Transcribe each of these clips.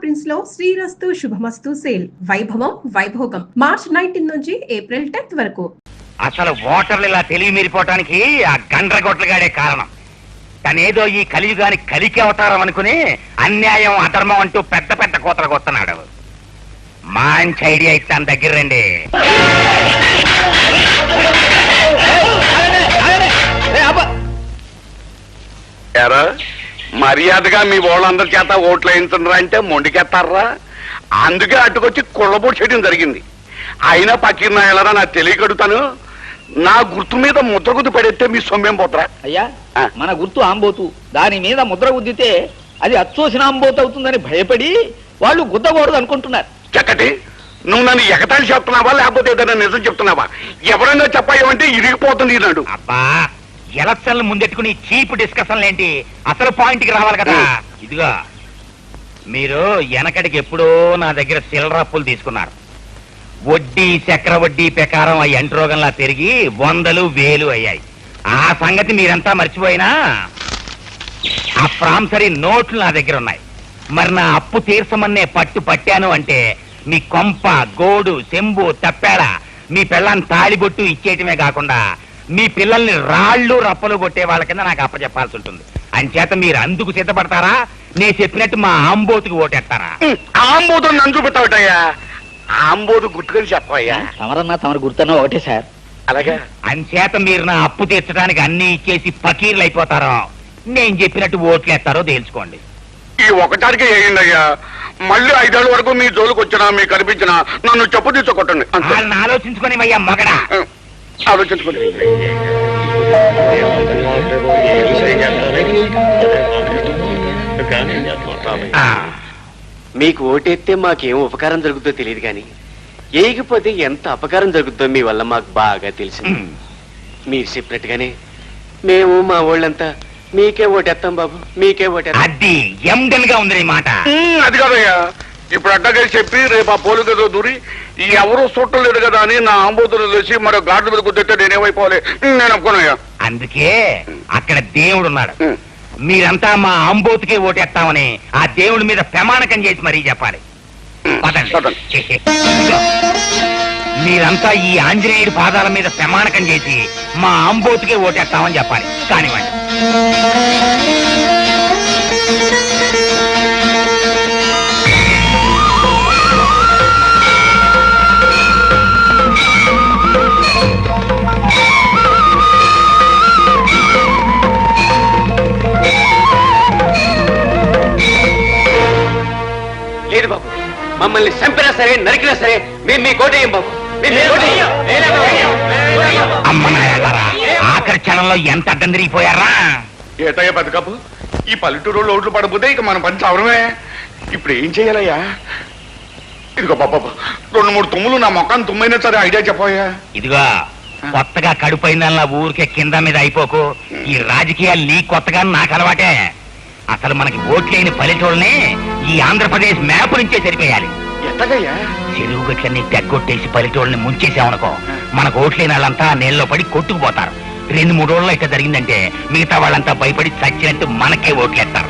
Prints లో శ్రీరస్తు శుభమస్తు sale వైభవం Vaibhogam March 19 నుంచి ఏప్రిల్ 10th వరకు. అసలు ఓటర్లు ఇలా తెలివి మీరిపోవటానికి ఆ గండ్రగొట్లగాడే కారణం. తనేదో ఈ కలియుగాని కలికి అవతారం అనుకుని అన్యాయం అధర్మం అంటూ పెద్ద పెద్ద కోతలకు వస్తున్నాడు. మంచి ఐడియా ఇస్తాను, దగ్గర రండి. మర్యాదగా మీ వాళ్ళందరి చేత ఓట్లు వేయించరా అంటే మొండికెత్తారా? అందుకే అటుకొచ్చి కుళ్ళబోటు చేయడం జరిగింది. అయినా పక్కన ఎలా నాకు తెలియకడుతాను. నా గుర్తు మీద ముద్ర గుద్దు పడేస్తే మీ సొమ్మేం పోతారా? అయ్యా, మన గుర్తు ఆంబోతు. దాని మీద ముద్ర గుద్దితే అది అచ్చోసిన ఆంబోతు అవుతుందని భయపడి వాళ్ళు గుద్దకూడదు అనుకుంటున్నారు. చక్కటి, నువ్వు నన్ను ఎగతాళి చెప్తున్నావా లేకపోతే ఏదైనా నిజం చెప్తున్నావా? ఎవరైనా చెప్పాయంటే ఇరిగిపోతుంది నాడు. అబ్బా, ఎలక్షన్లు ముందెట్టుకుని చీప్ డిస్కషన్లు ఏంటి? అసలు పాయింట్ కి రావాలి కదా. ఇదిగా మీరు వెనకటికి ఎప్పుడో నా దగ్గర చిల్లర అప్పులు తీసుకున్నారు. వడ్డీ చక్ర వడ్డీ ప్రకారం ఆ ఎంట్రోగంలా పెరిగి 100,000 1000 అయ్యాయి. ఆ సంగతి మీరంతా మర్చిపోయినా ఆ ప్రాంసరీ నోట్లు నా దగ్గర ఉన్నాయి. మరి నా అప్పు తీర్చమన్నే పట్టాను అంటే మీ కొంప గోడు చెంబు తప్పాడ మీ పిల్లని తాళిబొట్టు ఇచ్చేయటమే కాకుండా మీ పిల్లల్ని రాళ్ళు రప్పలు కొట్టే వాళ్ళ కింద నాకు అప్పచెప్పాల్సి ఉంటుంది. అంచేత మీరు అందుకు సిద్ధపడతారా? నేను చెప్పినట్టు మా ఆంబోతుకి ఓటేస్తారా? ఆంబోతు నన్ను చూపెట్టావటయ్యా. ఆంబోతు గుర్తుకొని చెప్పయ్యా. తమరన్నా తమరు గుర్తున్నా ఒకటే సార్. అలాగే అంచేత మీరు నా అప్పు తీర్చడానికి అన్ని ఇచ్చేసి పకీర్లు అయిపోతారో నేను చెప్పినట్టు ఓట్లు వేస్తారో తేల్చుకోండి. ఈ ఒకటానికి వేయండి అయ్యా. మళ్ళీ 5 ఏళ్ళ వరకు మీ జోలికి వచ్చినా మీకు కనిపించినా నన్ను చెప్పు తీసుకోకొట్టండి. వాళ్ళని ఆలోచించుకొని అయ్యా మగడా. ఆలోచించుకోండి. మీకు ఓటేస్తే మాకేం ఉపకారం జరుగుతుందో తెలియదు కానీ వేయకపోతే ఎంత అపకారం జరుగుతుందో మీ వల్ల మాకు బాగా తెలిసింది. మీరు చెప్పినట్టుగానే మేము మా వాళ్ళంతా మీకే ఓటేస్తాం బాబు, మీకే ఓటేస్తాం. అది ఎండన్ గా ఉంది మాట. అది కాదయ్యా, ఇప్పుడు అడ్డగారి చెప్పి రేపు ఆ పోలు గదో దూరి ఎవరు చూడటం లేదు కదా అని నా ఆంబోతులు తెలిసి మరో గాడ్ల మీద కుదిరితే నేనేమైపోవాలి? నేను ఒప్పుకోనయ్యా. అందుకే అక్కడ దేవుడు ఉన్నాడు. మీరంతా మా ఆంబోతుకే ఓటేస్తామని ఆ దేవుడి మీద ప్రమాణకం చేసి మరీ చెప్పాలి. మీరంతా ఈ ఆంజనేయుడి పాదాల మీద ప్రమాణకం చేసి మా ఆంబోతుకే ఓటేస్తామని చెప్పాలి. కానివ్వండి. లేదు బాబు, మమ్మల్ని చంపినా సరే నరికినా సరే మేము మీ కోటేయం బాబు. అమ్మనాయారా, ఆఖరి క్షణంలో ఎంత అడ్డం తిరిగిపోయారా? ఏటయ్యా బతుకపు, ఈ పల్లెటూరు ఓట్లు పడకపోతే ఇక మన పని చవరమే. ఇప్పుడు ఏం చెయ్యాలయ్యా? ఇదిగో బాబా, 2-3 తుమ్ములు నా మొఖాన్ని తుమ్మైనా సరే ఐడియా చెప్పయ్యా. ఇదిగో కొత్తగా కడుపైందల్లా ఊరికే కింద మీద అయిపోకు. ఈ రాజకీయాలు నీ కొత్తగా నాకు అలవాటే. అసలు మనకి ఓట్లేని పల్లెటూళ్ళని ఈ ఆంధ్రప్రదేశ్ మ్యాప్ నుంచే సరిపోయాలి. ఎట్టగయ్యా? చెరువు గట్లన్నీ తెగ్గొట్టేసి పల్లెటూళ్ళని ముంచేసామనుకో, మనకు ఓట్లేని వాళ్ళంతా నీళ్ళలో పడి కొట్టుకుపోతారు. 2-3 రోజుల్లో ఇట్లా జరిగిందంటే మిగతా వాళ్ళంతా భయపడి చచ్చినట్టు మనకే ఓట్లేస్తారు.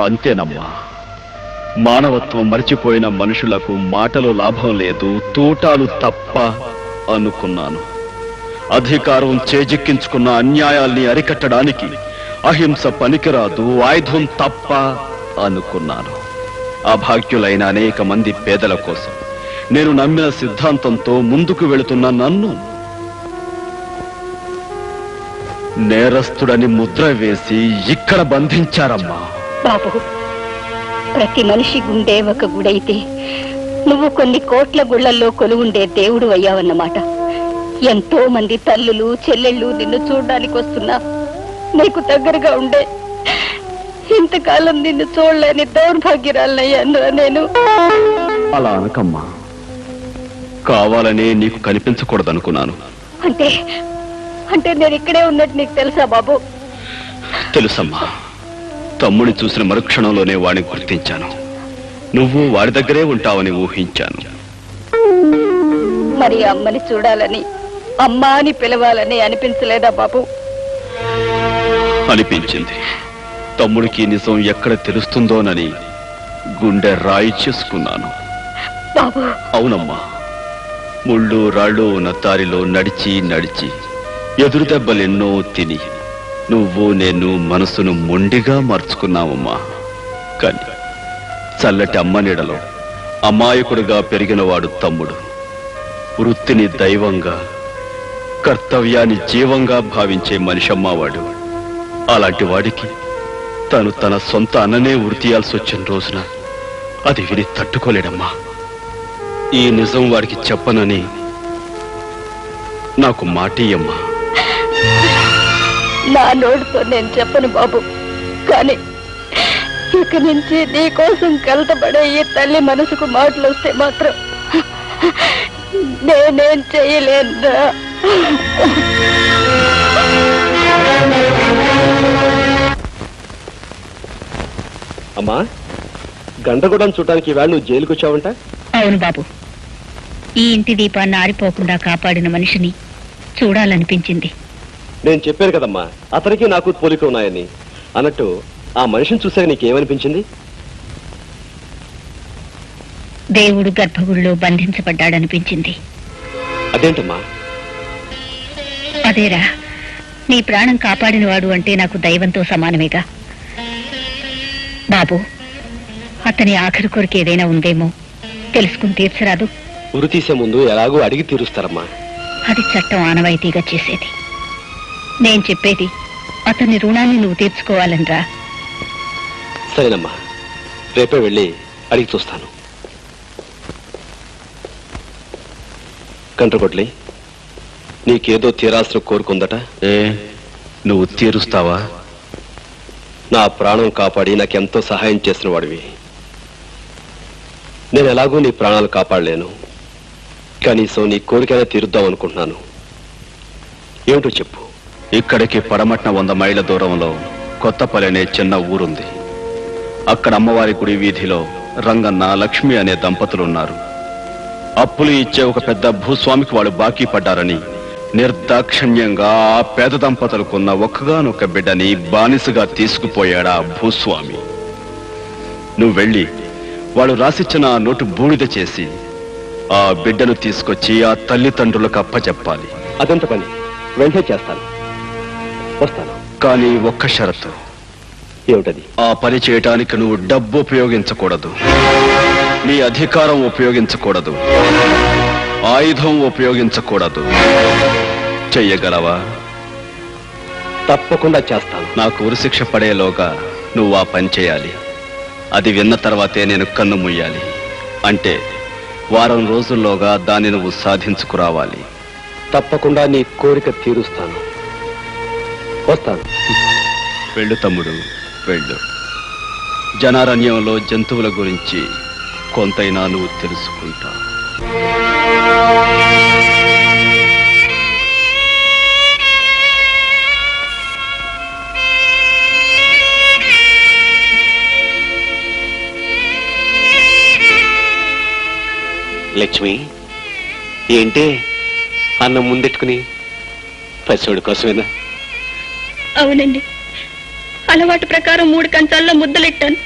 అంతేనమ్మా, మానవత్వం మరిచిపోయిన మనుషులకు మాటలు లాభం లేదు, తూటాలు తప్ప అనుకున్నాను. అధికారం చేజిక్కించుకున్న అన్యాయాల్ని అరికట్టడానికి అహింస పనికిరాదు, ఆయుధం తప్ప అనుకున్నాను. అభాగ్యులైన అనేక మంది పేదల కోసం నేను నమ్మిన సిద్ధాంతంతో ముందుకు వెళుతున్న నన్ను నేరస్తుడని ముద్ర వేసి ఇక్కడ బంధించారమ్మా. బాబు, ప్రతి మనిషి గుండె ఒక గుడైతే నువ్వు కొన్ని కోట్ల గుళ్లల్లో కొలువుండే దేవుడు అయ్యావన్నమాట. ఎంతో మంది తల్లులు చెల్లెళ్ళు నిన్ను చూడడానికి వస్తున్నా నీకు దగ్గరగా ఉండే ఇంతకాలం నిన్ను చూడలేని దౌర్భాగ్యరాలయ్యాను నేను. అలా అనకమ్మా, కావాలనే నీకు కనిపించకూడదనుకున్నాను. అంటే అంటే నేను ఇక్కడే ఉన్నట్టు నీకు తెలుసా బాబు? తెలుసమ్మా, తమ్ముని చూసిన మరుక్షణంలోనే వాడిని గుర్తించాను. నువ్వు వాడి దగ్గరే ఉంటావని ఊహించాను. మరి అమ్మని చూడాలని, అమ్మా అని పిలవాలని అనిపించలేదా బాబు? అనిపించింది. తమ్ముడికి నిజం ఎక్కడ తెలుస్తుందోనని గుండె రాయి చేసుకున్నాను. బాబు, అవునమ్మా, ముళ్ళు రాళ్ళు ఉన్న దారిలో నడిచి నడిచి ఎదురు దెబ్బలెన్నో తిని నువ్వు నేను మనసును మొండిగా మార్చుకున్నావమ్మా. కానీ చల్లటి అమ్మ నీడలో అమాయకుడిగా పెరిగినవాడు తమ్ముడు. వృత్తిని దైవంగా, కర్తవ్యాన్ని జీవంగా భావించే మనిషమ్మా వాడు. అలాంటి వాడికి తను తన సొంత అన్ననే వృత్తియాల్సి వచ్చిన రోజున అది విని తట్టుకోలేడమ్మా. ఈ నిజం వాడికి చెప్పనని నాకు మాటియమ్మా. నా నోటితో నేను చెప్పను బాబు, కానీ ఇక నుంచి నీ కోసం కలతపడే ఈ తల్లి మనసుకు మాటలు వస్తే మాత్రం నేనేం చెయ్యలేనురా. అమ్మా, గంటగూడెం చూడటానికి ఈవేళ నువ్వు జైలుకు వచ్చావంట? అవును బాబు, ఈ ఇంటి దీపాన్ని ఆరిపోకుండా కాపాడిన మనిషిని చూడాలనిపించింది. నేను చెప్పాను కదమ్మా, అతనికి నాకు పోలిక ఉన్నాయని. అన్నట్టు ఆ మనిషిని చూసాక నీకేమనిపించింది? దేవుడు గర్భగుడిలో బంధించబడ్డాడనిపించింది. అదేంటమ్మా? అదేరా, నీ ప్రాణం కాపాడినవాడు అంటే నాకు దైవంతో సమానమేగా బాబు. అతని ఆఖరి కోరిక ఏదైనా ఉందేమో తెలుసుకుని తీర్చరాదు? ఉరి తీసే ముందు ఎలాగో అడిగి తీరుస్తారమ్మా. అది చట్టం ఆనవాయితీగా చేసేది. నేను చెప్పేది అతని రుణాన్ని నువ్వు తీర్చుకోవాలనిరా. సరేనమ్మా, రేపే వెళ్ళి అడిగి చూస్తాను. కంట్రగొడ్లి, నీకేదో తీరాల్సిన కోరుకుందట. నువ్వు తీరుస్తావా? నా ప్రాణం కాపాడి నాకెంతో సహాయం చేసిన వాడివి. నేను ఎలాగూ నీ ప్రాణాలు కాపాడలేను, కనీసం నీ కోరికైనా తీరుద్దాం అనుకుంటున్నాను. ఏమిటో చెప్పు. ఇక్కడికి పడమట్న 100 మైళ్ళ దూరంలో కొత్తపల్లి అనే చిన్న ఊరుంది. అక్కడ అమ్మవారి గుడి వీధిలో రంగన్న, లక్ష్మి అనే దంపతులున్నారు. అప్పులు ఇచ్చే ఒక పెద్ద భూస్వామికి వాళ్ళు బాకీ పడ్డారని నిర్దాక్షిణ్యంగా ఆ పేద దంపతులకున్న ఒక్కగానొక్క బిడ్డని బానిసగా తీసుకుపోయాడా భూస్వామి. నువ్వు వెళ్ళి వాళ్ళు రాసిచ్చిన ఆ నోటు బూడిద చేసి ఆ బిడ్డను తీసుకొచ్చి ఆ తల్లిదండ్రులకు అప్పచెప్పాలి. అదంత పని వెంటనే చేస్తాను, వస్తాను. కానీ ఒక్క షరతు. ఏమిటది? ఆ పని చేయటానికి నువ్వు డబ్బు ఉపయోగించకూడదు. నీ అధికారం ఉపయోగించకూడదు, ఆయుధం ఉపయోగించకూడదు. చెయ్యగలవా? తప్పకుండా చేస్తాను. నాకు ఉరిశిక్ష పడేలోగా నువ్వు ఆ పని చేయాలి. అది విన్న తర్వాతే నేను కన్ను ముయ్యాలి. అంటే వారం రోజుల్లోగా దాన్ని నువ్వు సాధించుకురావాలి. తప్పకుండా నీ కోరిక తీరుస్తాను. వస్తాను. వెళ్ళు తమ్ముడు, వెళ్ళు. జనారణ్యంలో జంతువుల గురించి కొంతైనా నువ్వు తెలుసుకుంటావు. లక్ష్మి, ఏంటి అన్నం ముందెట్టుకుని? పసివాడి కోసమేనా? అవునండి, అలవాటు ప్రకారం 3 కంచాల్లో ముద్దలెట్టాను.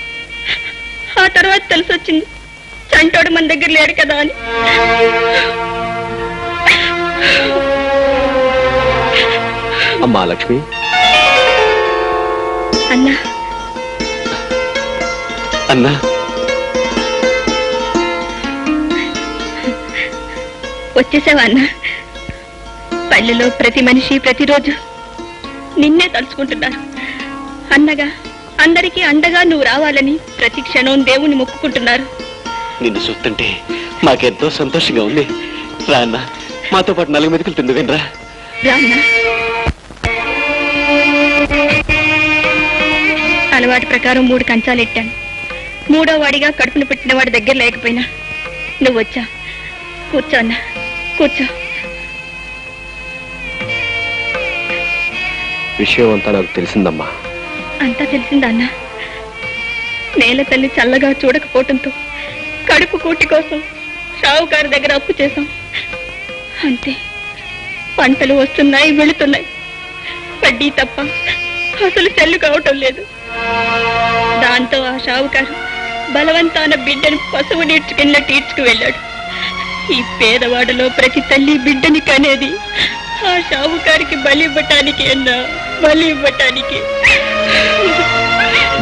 ఆ తర్వాత తెలిసొచ్చింది చంటోడు మన దగ్గర లేడు కదా అని. అమ్మా లక్ష్మి. అన్నా అన్నా, వచ్చేసావా అన్నా? పల్లెలో ప్రతి మనిషి ప్రతిరోజు నిన్నే తలుచుకుంటున్నారు. అన్నగా అందరికీ అండగా నువ్వు రావాలని ప్రతి క్షణం దేవుని మొక్కుకుంటున్నారు. నిన్ను చూస్తుంటే మాకెంతో సంతోషంగా ఉంది. రా అన్న, మాతో పాటు 4 మెతుకులు తిందువేనరా. రా అన్నా. అలవాటు ప్రకారం 3 కంచాలు ఎట్టాను. 3వ వాడిగా కడుపును పెట్టిన వాడి దగ్గర లేకపోయినా నువ్వు వచ్చా. కూర్చో అన్నా, కూర్చో. విషయం అంతా నాకు తెలిసిందమ్మా. అంతా తెలిసిందా అన్నా? నేల తల్లి చల్లగా చూడకపోవటంతో కడుపు కూటి కోసం షావుకారు దగ్గర అప్పు చేశాం. అంతే, పంటలు వస్తున్నాయి, వెళుతున్నాయి. వడ్డీ తప్ప అసలు చెల్లు కావటం లేదు. దాంతో ఆ షావుకారు బలవంతాన బిడ్డను పశువు నీడ్చుకెళ్ళినట్టు ఈడ్చుకు వెళ్ళాడు. ఈ పేదవాడలో ప్రతి తల్లి బిడ్డని కనేది ఆ షావుకారికి బలి ఇవ్వటానికి అన్నా, బలి ఇవ్వటానికి.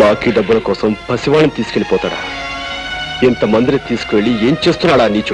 బాకీ డబ్బుల కోసం పసివాణ్ణి తీసుకెళ్లిపోతాడా? ఇంతమందిని తీసుకువెళ్ళి ఏం చేస్తున్నాడా నీచు?